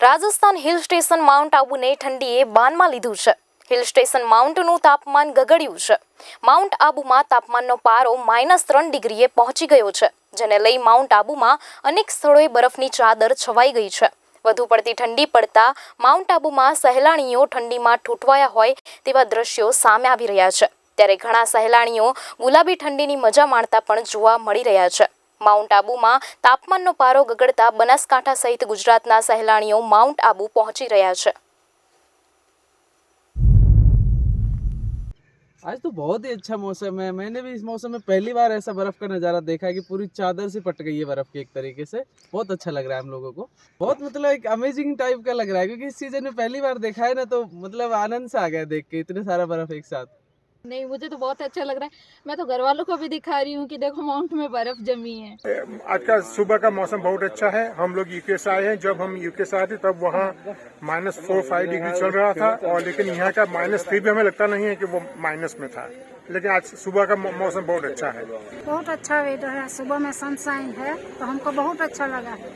Rajasthan hill station mount આબુને ઠંડીએ બાનમાં લીધું છે। Hill station માઉન્ટનું તાપમાન ગગડ્યું છે। માઉન્ટ આબુમાં તાપમાનનો પારો -3 ડિગ્રીએ પહોંચી ગયો છે, જેને લઈ માઉન્ટ આબુમાં અનેક સ્થળોએ બરફની ચાદર છવાઈ ગઈ છે। વધુ પડતી ઠંડી પડતા માઉન્ટ આબુમાં સહેલાણીઓ ઠંડીમાં ઠૂંઠવાયા હોય તેવા દ્રશ્યો સામે આવી રહ્યા છે। ત્યારે ઘણા સહેલાણીઓ ગુલાબી ઠંડીની મજા માણતા પણ જોવા મળી રહ્યા છે। માઉન્ટ આબુમાં તાપમાનનો પારો ગગડતા બનાસકાંઠા સહિત ગુજરાતના સહેલાણીઓ માઉન્ટ આબુ પહોંચી રહ્યા છે। आज तो बहुत ही अच्छा मौसम है। मैंने भी इस मौसम में पहली बार ऐसा बर्फ का नज़ारा देखा है कि पूरी चादर से पट गई है बर्फ की एक तरीके से। बहुत अच्छा लग रहा है हम लोगों को। बहुत मतलब एक अमेजिंग टाइप का लग रहा है क्योंकि इस सीजन में पहली बार देखा है ना, तो मतलब आनंद से आ गया देख के इतने सारा बर्फ एक साथ। नहीं, मुझे तो बहुत अच्छा लग रहा है। मैं तो घर वालों को भी दिखा रही हूँ कि देखो माउंट में बर्फ जमी है। आज का सुबह का मौसम बहुत अच्छा है। हम लोग यूके से आए हैं। जब हम यूके से आए थे तब वहाँ -4-5 डिग्री चल रहा था, और लेकिन यहाँ का -3 भी हमें लगता नहीं है कि वो माइनस में था। लेकिन आज सुबह का मौसम बहुत अच्छा है। बहुत अच्छा वेदर है। सुबह में सनशाइन है तो हमको बहुत अच्छा लगा है।